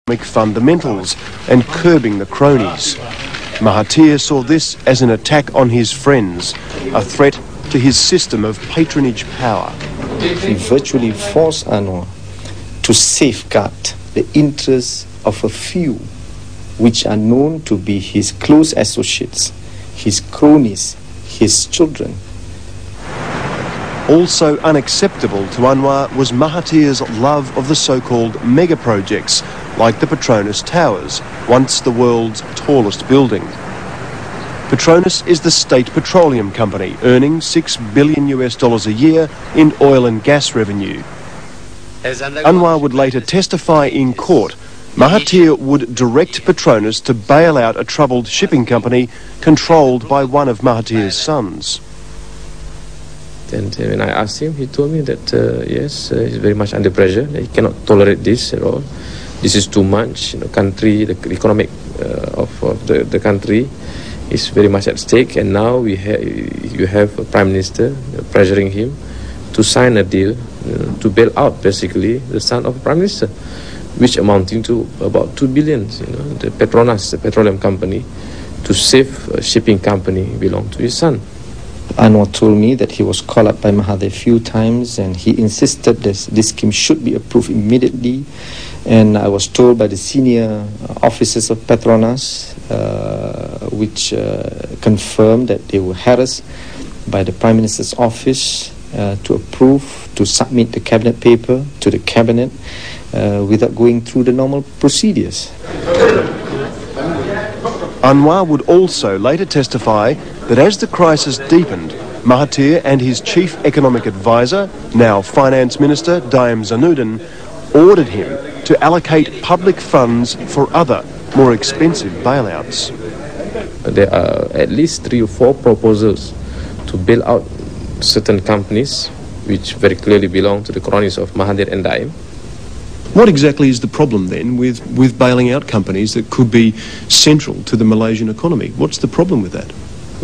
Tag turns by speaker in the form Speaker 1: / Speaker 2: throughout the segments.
Speaker 1: fundamentals and curbing the cronies. Mahathir saw this as an attack on his friends, a threat to his system of patronage power.
Speaker 2: He virtually forced Anwar to safeguard the interests of a few, which are known to be his close associates, his cronies, his children.
Speaker 1: Also unacceptable to Anwar was Mahathir's love of the so-called mega-projects, like the Petronas Towers, once the world's tallest building. Petronas is the state petroleum company, earning $6 billion a year in oil and gas revenue. Anwar would later testify in court. Mahathir would direct Petronas to bail out a troubled shipping company controlled by one of Mahathir's sons.
Speaker 3: And when I asked him, he told me that yes, he's very much under pressure. He cannot tolerate this at all. This is too much. The economic of the country is very much at stake. And now you have a prime minister pressuring him to sign a deal to bail out basically the son of the prime minister, which amounting to about 2 billion. The Petronas, the petroleum company, to save a shipping company belonged to his son.
Speaker 2: Anwar told me that he was called up by Mahathir a few times and he insisted that this scheme should be approved immediately. And I was told by the senior officers of Petronas, which confirmed that they were harassed by the Prime Minister's office to approve, to submit the cabinet paper to the cabinet without going through the normal procedures.
Speaker 1: Anwar would also later testify that as the crisis deepened, Mahathir and his chief economic advisor, now Finance Minister Dayam Zanuddin, ordered him to allocate public funds for other, more expensive bailouts.
Speaker 3: There are at least 3 or 4 proposals to bail out certain companies which very clearly belong to the cronies of Mahathir and Dayam.
Speaker 1: What exactly is the problem then with bailing out companies that could be central to the Malaysian economy? What's the problem with that?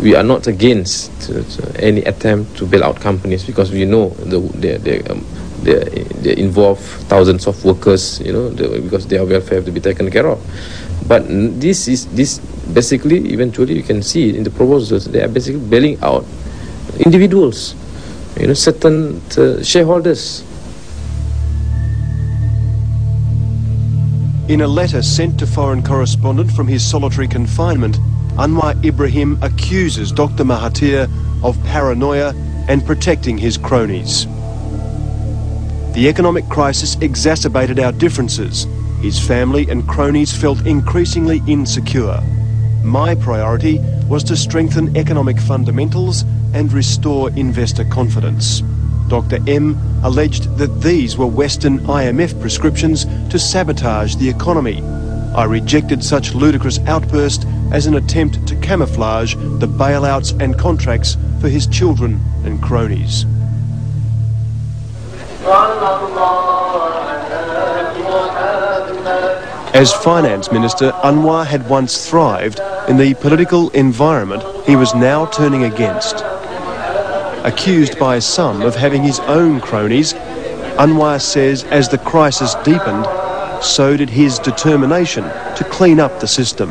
Speaker 3: We are not against any attempt to bail out companies because we know they involve thousands of workers, because their welfare have to be taken care of. But this basically, eventually you can see in the proposals, they are basically bailing out individuals, certain shareholders.
Speaker 1: In a letter sent to Foreign Correspondent from his solitary confinement, Anwar Ibrahim accuses Dr. Mahathir of paranoia and protecting his cronies. The economic crisis exacerbated our differences. His family and cronies felt increasingly insecure. My priority was to strengthen economic fundamentals and restore investor confidence. Dr. M alleged that these were Western IMF prescriptions to sabotage the economy. I rejected such ludicrous outburst as an attempt to camouflage the bailouts and contracts for his children and cronies. As Finance Minister, Anwar had once thrived in the political environment he was now turning against. Accused by some of having his own cronies, Anwar says as the crisis deepened, so did his determination to clean up the system.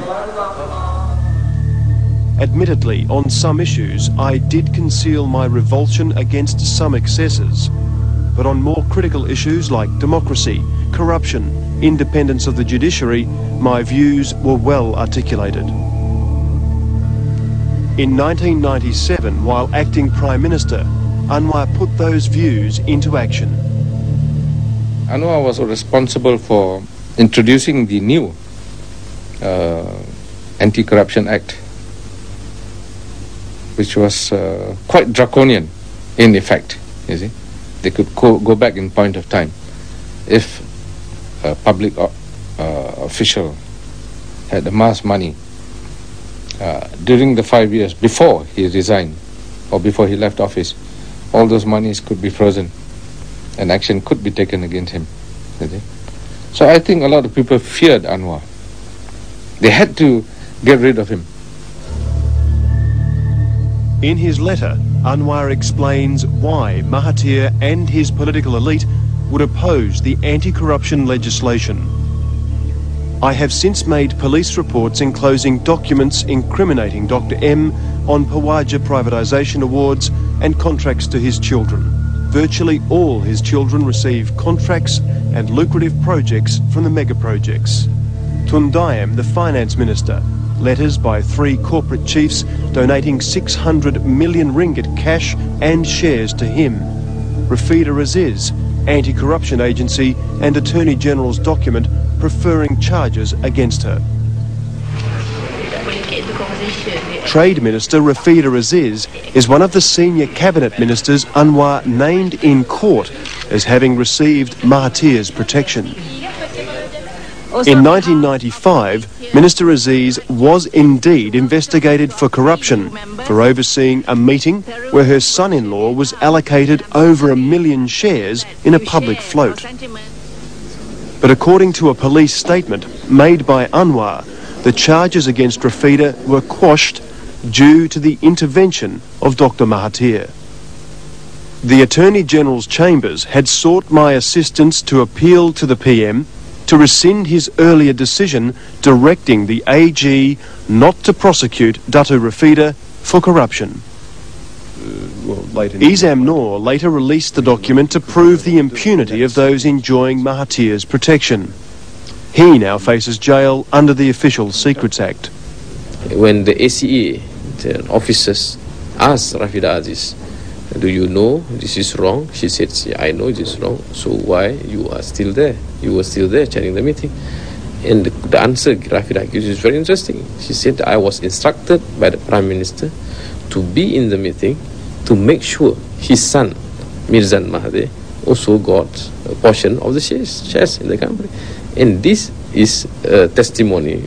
Speaker 1: Admittedly, on some issues, I did conceal my revulsion against some excesses. But on more critical issues like democracy, corruption, independence of the judiciary, my views were well articulated. In 1997, while acting Prime Minister, Anwar put those views into action.
Speaker 4: Anwar was responsible for introducing the new Anti-Corruption Act, which was quite draconian in effect, you see. They could go back in point of time if a public official had amassed money during the 5 years before he resigned or before he left office. All those monies could be frozen and action could be taken against him. So I think a lot of people feared Anwar. They had to get rid of him.
Speaker 1: In his letter, Anwar explains why Mahathir and his political elite would oppose the anti-corruption legislation. I have since made police reports enclosing documents incriminating Dr. M on Pawaja privatisation awards and contracts to his children. Virtually all his children receive contracts and lucrative projects from the mega projects. Tundayam, the finance minister, letters by 3 corporate chiefs donating 600 million ringgit cash and shares to him. Rafida Aziz, anti-corruption agency and Attorney General's document preferring charges against her. Trade Minister Rafida Aziz is one of the senior cabinet ministers Anwar named in court as having received Mahathir's protection. In 1995, Minister Aziz was indeed investigated for corruption for overseeing a meeting where her son-in-law was allocated over 1 million shares in a public float. But according to a police statement made by Anwar, the charges against Rafida were quashed due to the intervention of Dr. Mahathir. The Attorney General's chambers had sought my assistance to appeal to the PM to rescind his earlier decision directing the AG not to prosecute Datuk Rafida for corruption. Izam Noor later released the document to prove the impunity of those enjoying Mahathir's protection. He now faces jail under the Official Secrets Act.
Speaker 3: When the ACE, the officers, asked Rafida Aziz, "Do you know this is wrong?" She said, "Yeah, I know this is wrong. So why you are still there? You were still there chairing the meeting." And the answer Rafida gives is very interesting. She said, "I was instructed by the Prime Minister to be in the meeting to make sure his son, Mirzan Mahathir, also got a portion of the shares in the company." And this is a testimony,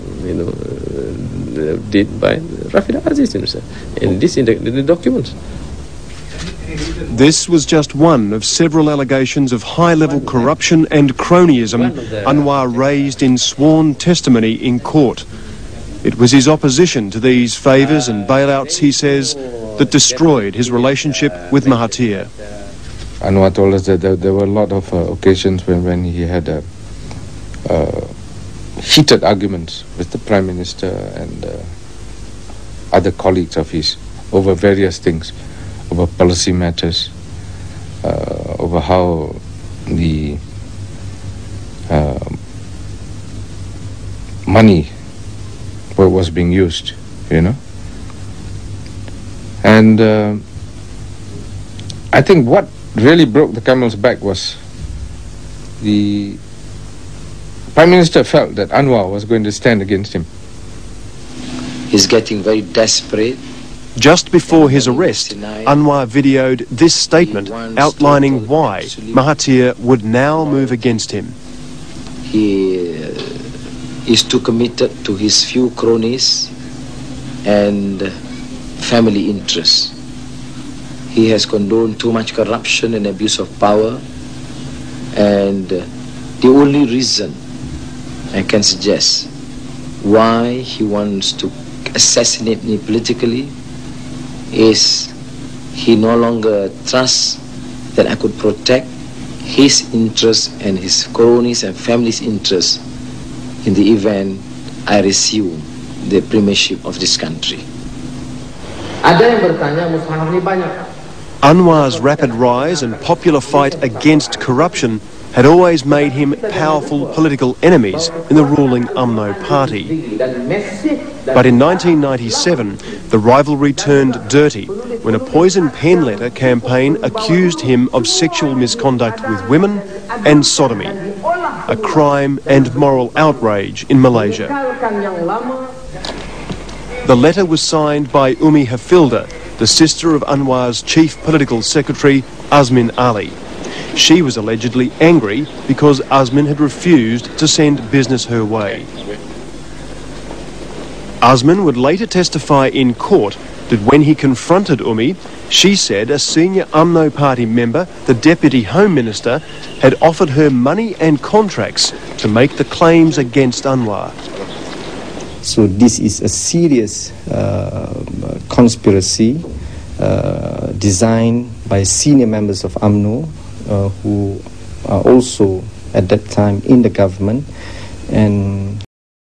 Speaker 3: did by Rafida Aziz himself. And this in the documents.
Speaker 1: This was just one of several allegations of high-level corruption and cronyism Anwar raised in sworn testimony in court. It was his opposition to these favours and bailouts, he says, that destroyed his relationship with Mahathir.
Speaker 4: Anwar told us that there were a lot of occasions when he had heated arguments with the Prime Minister and other colleagues of his over various things, over policy matters, over how the money was being used, And I think what really broke the camel's back was the Prime Minister felt that Anwar was going to stand against him.
Speaker 2: He's getting very desperate.
Speaker 1: Just before his arrest, Anwar videoed this statement outlining why Mahathir would now move against him.
Speaker 2: He is too committed to his few cronies and family interests. He has condoned too much corruption and abuse of power, and the only reason I can suggest why he wants to assassinate me politically is he no longer trusts that I could protect his interests and his cronies and family's interests in the event I resume the premiership of this country.
Speaker 1: Anwar's rapid rise and popular fight against corruption had always made him powerful political enemies in the ruling UMNO party. But in 1997, the rivalry turned dirty when a poison pen letter campaign accused him of sexual misconduct with women and sodomy, a crime and moral outrage in Malaysia. The letter was signed by Umi Hafilda, the sister of Anwar's chief political secretary, Azmin Ali. She was allegedly angry because Azmin had refused to send business her way. Azmin would later testify in court that when he confronted Umi, she said a senior UMNO party member, the Deputy Home Minister, had offered her money and contracts to make the claims against Anwar.
Speaker 2: So this is a serious conspiracy designed by senior members of UMNO who are also at that time in the government, and